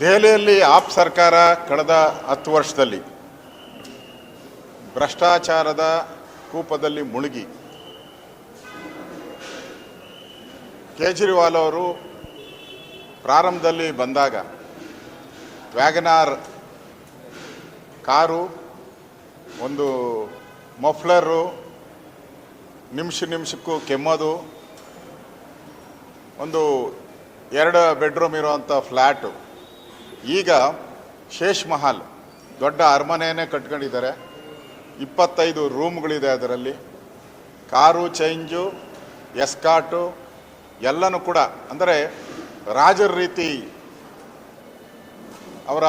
ದೆಹಲಿಯಲ್ಲಿ ಆಪ್ ಸರ್ಕಾರ ಕಳೆದ 10 ವರ್ಷದಲ್ಲಿ ಭ್ರಷ್ಟಾಚಾರದ ಕೂಪದಲ್ಲಿ ಮುಳುಗಿ ಕೇಜ್ರಿವಾಲ್ ಅವರು ಪ್ರಾರಂಭದಲ್ಲಿ ಬಂದಾಗ ವ್ಯಾಗನಾರ್ ಕಾರು, ಒಂದು ಮಫ್ಲರು, ನಿಮಿಷಕ್ಕೂ ಕೆಮ್ಮೋದು, ಒಂದು 2 ಬೆಡ್ರೂಮ್ ಇರುವಂಥ ಫ್ಲ್ಯಾಟು, ಈಗ ಶೇಷ್ ಮಹಲ್ ದೊಡ್ಡ ಅರಮನೆಯೇ ಕಟ್ಕೊಂಡಿದ್ದಾರೆ. 25 ರೂಮ್ಗಳಿದೆ ಅದರಲ್ಲಿ. ಕಾರು ಚೇಂಜು, ಎಸ್ಕಾಟು ಎಲ್ಲನೂ ಕೂಡ, ಅಂದರೆ ರಾಜರ ರೀತಿ ಅವರ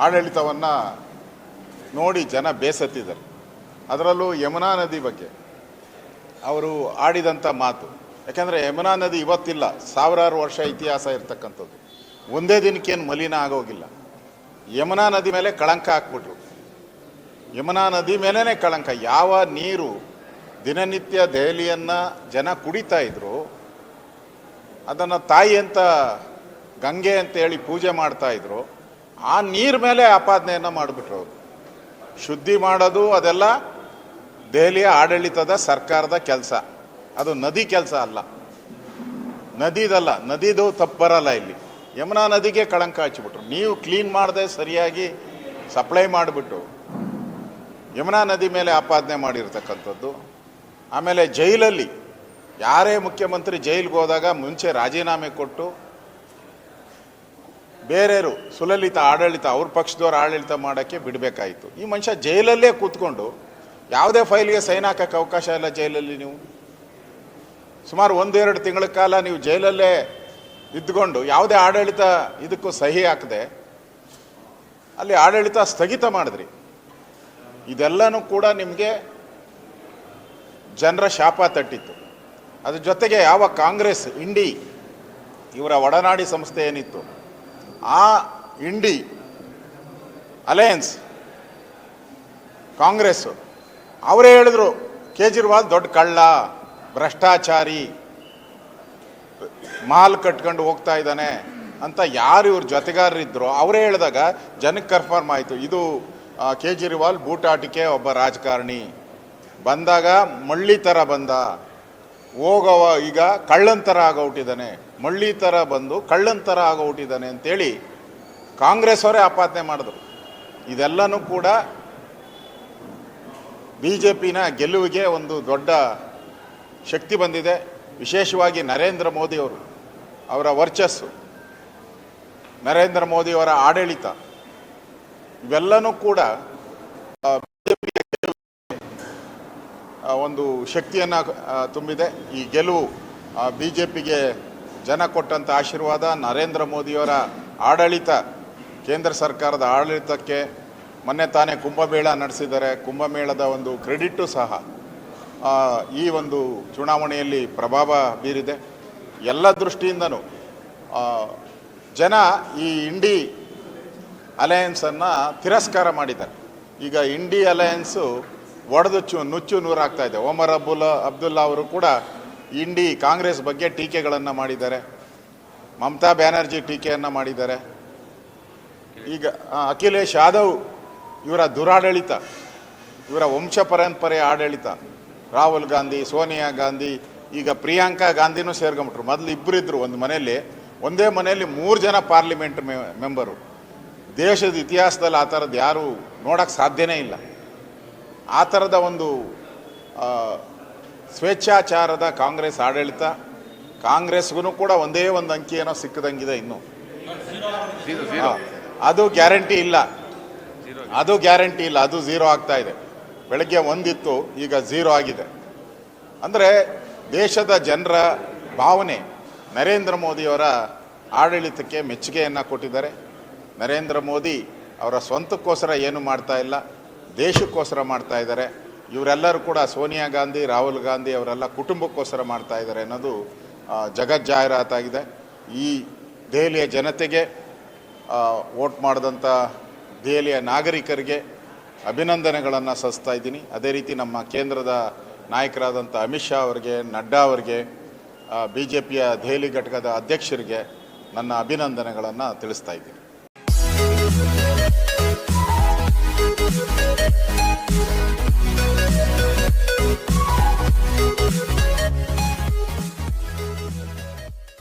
ಆಡಳಿತವನ್ನು ನೋಡಿ ಜನ ಬೇಸತ್ತಿದ್ದಾರೆ. ಅದರಲ್ಲೂ ಯಮುನಾ ನದಿ ಬಗ್ಗೆ ಅವರು ಆಡಿದಂಥ ಮಾತು, ಯಾಕೆಂದರೆ ಯಮುನಾ ನದಿ ಇವತ್ತಿಲ್ಲ, ಸಾವಿರಾರು ವರ್ಷ ಇತಿಹಾಸ ಇರ್ತಕ್ಕಂಥದ್ದು. ಒಂದೇ ದಿನಕ್ಕೇನು ಮಲಿನ ಆಗೋಗಿಲ್ಲ. ಯಮುನಾ ನದಿ ಮೇಲೆ ಕಳಂಕ ಹಾಕ್ಬಿಟ್ರು. ಯಮುನಾ ನದಿ ಮೇಲೇ ಕಳಂಕ. ಯಾವ ನೀರು ದಿನನಿತ್ಯ ದೆಹಲಿಯನ್ನು ಜನ ಕುಡಿತಾ ಇದ್ರು, ಅದನ್ನು ತಾಯಿ ಅಂತ, ಗಂಗೆ ಅಂತ ಹೇಳಿ ಪೂಜೆ ಮಾಡ್ತಾ ಇದ್ರು, ಆ ನೀರ ಮೇಲೆ ಆಪಾದನೆಯನ್ನು ಮಾಡಿಬಿಟ್ರು ಅವರು. ಶುದ್ಧಿ ಮಾಡೋದು ಅದೆಲ್ಲ ದೆಹಲಿಯ ಆಡಳಿತದ ಸರ್ಕಾರದ ಕೆಲಸ, ಅದು ನದಿ ಕೆಲಸ ಅಲ್ಲ, ನದಿದಲ್ಲ. ನದಿದು ತಪ್ಪು ಬರಲ್ಲ ಇಲ್ಲಿ. ಯಮುನಾ ನದಿಗೆ ಕಳಂಕ ಹಚ್ಚಿಬಿಟ್ರು. ನೀವು ಕ್ಲೀನ್ ಮಾಡದೆ ಸರಿಯಾಗಿ ಸಪ್ಲೈ ಮಾಡಿಬಿಟ್ಟು ಯಮುನಾ ನದಿ ಮೇಲೆ ಆಪಾದನೆ ಮಾಡಿರ್ತಕ್ಕಂಥದ್ದು. ಆಮೇಲೆ ಜೈಲಲ್ಲಿ ಯಾರೇ ಮುಖ್ಯಮಂತ್ರಿ ಜೈಲಿಗೆ ಹೋದಾಗ ಮುಂಚೆ ರಾಜೀನಾಮೆ ಕೊಟ್ಟು ಬೇರೆಯವರು ಸುಲಲಿತ ಆಡಳಿತ, ಅವ್ರ ಪಕ್ಷದವ್ರ ಆಡಳಿತ ಮಾಡೋಕ್ಕೆ ಬಿಡಬೇಕಾಯಿತು. ಈ ಮನುಷ್ಯ ಜೈಲಲ್ಲೇ ಕೂತ್ಕೊಂಡು ಯಾವುದೇ ಫೈಲ್ಗೆ ಸೈನ್ ಹಾಕೋಕ್ಕೆ ಅವಕಾಶ ಇಲ್ಲ ಜೈಲಲ್ಲಿ. ನೀವು ಸುಮಾರು 1-2 ತಿಂಗಳ ಕಾಲ ನೀವು ಜೈಲಲ್ಲೇ ಇದ್ದುಕೊಂಡು ಯಾವುದೇ ಆಡಳಿತ ಇದಕ್ಕೂ ಸಹಿ ಹಾಕದೆ ಅಲ್ಲಿ ಆಡಳಿತ ಸ್ಥಗಿತ ಮಾಡಿದ್ರಿ. ಇದೆಲ್ಲನೂ ಕೂಡ ನಿಮಗೆ ಜನರ ಶಾಪ ತಟ್ಟಿತ್ತು. ಅದ್ರ ಜೊತೆಗೆ ಯಾವ ಕಾಂಗ್ರೆಸ್ ಇಂಡಿ ಇವರ ಒಡನಾಡಿ ಸಂಸ್ಥೆ ಏನಿತ್ತು, ಆ ಇಂಡಿ ಅಲಯನ್ಸ್ ಕಾಂಗ್ರೆಸ್ಸು ಅವರೇ ಹೇಳಿದ್ರು ಕೇಜ್ರಿವಾಲ್ ದೊಡ್ಡ ಕಳ್ಳ, ಭ್ರಷ್ಟಾಚಾರಿ, ಮಾಲ್ ಕಟ್ಕೊಂಡು ಹೋಗ್ತಾ ಇದ್ದಾನೆ ಅಂತ ಯಾರು ಇವ್ರ ಜೊತೆಗಾರರಿದ್ರು ಅವರೇ ಹೇಳಿದಾಗ ಜನಕ್ಕೆ ಕನ್ಫರ್ಮ್ ಆಯಿತು, ಇದು ಕೇಜ್ರಿವಾಲ್ ಬೂಟಾಟಿಕೆ ಒಬ್ಬ ರಾಜಕಾರಣಿ. ಬಂದಾಗ ಮಳ್ಳಿ ಥರ ಬಂದ, ಹೋಗವ ಈಗ ಕಳ್ಳನ ಥರ ಆಗೋಗ್ಬಿಟ್ಟಿದ್ದಾನೆ, ಮಳ್ಳಿ ಥರ ಬಂದು ಕಳ್ಳನ ಥರ ಆಗೋಗ್ಬಿಟ್ಟಿದ್ದಾನೆ ಅಂತೇಳಿ ಕಾಂಗ್ರೆಸ್ ಅವರೇ ಆಪಾದನೆ ಮಾಡಿದ್ರು. ಇದೆಲ್ಲನೂ ಕೂಡ BJPನ ಗೆಲುವಿಗೆ ಒಂದು ದೊಡ್ಡ ಶಕ್ತಿ ಬಂದಿದೆ. ವಿಶೇಷವಾಗಿ ನರೇಂದ್ರ ಮೋದಿಯವರು, ಅವರ ವರ್ಚಸ್ಸು, ನರೇಂದ್ರ ಮೋದಿಯವರ ಆಡಳಿತ, ಇವೆಲ್ಲನೂ ಕೂಡ BJPಯ ಗೆಲುವಿಗೆ ಒಂದು ಶಕ್ತಿಯನ್ನು ತುಂಬಿದೆ. ಈ ಗೆಲುವು BJPಗೆ ಜನ ಕೊಟ್ಟಂಥ ಆಶೀರ್ವಾದ, ನರೇಂದ್ರ ಮೋದಿಯವರ ಆಡಳಿತ, ಕೇಂದ್ರ ಸರ್ಕಾರದ ಆಡಳಿತಕ್ಕೆ. ಮೊನ್ನೆ ತಾನೇ ಕುಂಭಮೇಳ ನಡೆಸಿದ್ದಾರೆ. ಕುಂಭಮೇಳದ ಒಂದು ಕ್ರೆಡಿಟ್ಟು ಸಹ ಈ ಒಂದು ಚುನಾವಣೆಯಲ್ಲಿ ಪ್ರಭಾವ ಬೀರಿದೆ. ಎಲ್ಲ ದೃಷ್ಟಿಯಿಂದನೂ ಜನ ಈ ಇಂಡಿ ಅಲಯನ್ಸನ್ನು ತಿರಸ್ಕಾರ ಮಾಡಿದ್ದಾರೆ. ಈಗ ಇಂಡಿ ಅಲಯನ್ಸು ಒಡೆದು ನುಚ್ಚು ನೂರಾಗ್ತಾ ಇದೆ. ಒಮರ್ ಅಬ್ದುಲ್ಲಾ ಅವರು ಕೂಡ ಇಂಡಿ ಕಾಂಗ್ರೆಸ್ ಬಗ್ಗೆ ಟೀಕೆಗಳನ್ನು ಮಾಡಿದ್ದಾರೆ. ಮಮತಾ ಬ್ಯಾನರ್ಜಿ ಟೀಕೆಯನ್ನು ಮಾಡಿದ್ದಾರೆ. ಈಗ ಅಖಿಲೇಶ್ ಯಾದವ್ ಇವರ ದುರಾಡಳಿತ, ಇವರ ವಂಶ ಪರಂಪರೆಯ ಆಡಳಿತ, ರಾಹುಲ್ ಗಾಂಧಿ, ಸೋನಿಯಾ ಗಾಂಧಿ, ಈಗ ಪ್ರಿಯಾಂಕಾ ಗಾಂಧಿನೂ ಸೇರ್ಕೊಂಬಿಟ್ರು. ಮೊದಲು ಇಬ್ಬರಿದ್ದರು ಒಂದು ಮನೆಯಲ್ಲಿ, ಒಂದೇ ಮನೆಯಲ್ಲಿ 3 ಜನ ಪಾರ್ಲಿಮೆಂಟ್ ಮೆಂಬರು. ದೇಶದ ಇತಿಹಾಸದಲ್ಲಿ ಆ ಥರದ್ದು ಯಾರೂ ನೋಡೋಕ್ಕೆ ಸಾಧ್ಯನೇ ಇಲ್ಲ. ಆ ಥರದ ಒಂದು ಸ್ವೇಚ್ಛಾಚಾರದ ಕಾಂಗ್ರೆಸ್ ಆಡಳಿತ. ಕಾಂಗ್ರೆಸ್ಗೂ ಕೂಡ ಒಂದೇ ಒಂದು ಅಂಕಿ ಏನೋ ಸಿಕ್ಕದಂಗಿದೆ ಇನ್ನೂ. ಅದು ಗ್ಯಾರಂಟಿ ಇಲ್ಲ, ಅದು ಗ್ಯಾರಂಟಿ ಇಲ್ಲ, ಅದು 0 ಆಗ್ತಾ ಇದೆ. ಬೆಳಗ್ಗೆ 1 ಇತ್ತು, ಈಗ 0 ಆಗಿದೆ. ಅಂದರೆ ದೇಶದ ಜನರ ಭಾವನೆ ನರೇಂದ್ರ ಮೋದಿಯವರ ಆಡಳಿತಕ್ಕೆ ಮೆಚ್ಚುಗೆಯನ್ನು ಕೊಟ್ಟಿದ್ದಾರೆ. ನರೇಂದ್ರ ಮೋದಿ ಅವರ ಸ್ವಂತಕ್ಕೋಸ್ಕರ ಏನು ಮಾಡ್ತಾ ಇಲ್ಲ, ದೇಶಕ್ಕೋಸ್ಕರ ಮಾಡ್ತಾ ಇದ್ದಾರೆ. ಇವರೆಲ್ಲರೂ ಕೂಡ ಸೋನಿಯಾ ಗಾಂಧಿ, ರಾಹುಲ್ ಗಾಂಧಿ ಅವರೆಲ್ಲ ಕುಟುಂಬಕ್ಕೋಸ್ಕರ ಮಾಡ್ತಾ ಇದ್ದಾರೆ ಅನ್ನೋದು ಜಗಜ್ಜಾಹೀರಾತಾಗಿದೆ. ಈ ದೆಹಲಿಯ ಜನತೆಗೆ, ವೋಟ್ ಮಾಡಿದಂಥ ದೆಹಲಿಯ ನಾಗರಿಕರಿಗೆ ಅಭಿನಂದನೆಗಳನ್ನು ಸಲ್ಲಿಸ್ತಾ ಇದ್ದೀನಿ. ಅದೇ ರೀತಿ ನಮ್ಮ ಕೇಂದ್ರದ ನಾಯಕರಾದಂಥ ಅಮಿತ್ ಶಾ ಅವರಿಗೆ, ನಡ್ಡಾ ಅವರಿಗೆ, BJPಯ ದೆಹಲಿ ಘಟಕದ ಅಧ್ಯಕ್ಷರಿಗೆ ನನ್ನ ಅಭಿನಂದನೆಗಳನ್ನು ತಿಳಿಸ್ತಾ ಇದ್ದೀನಿ.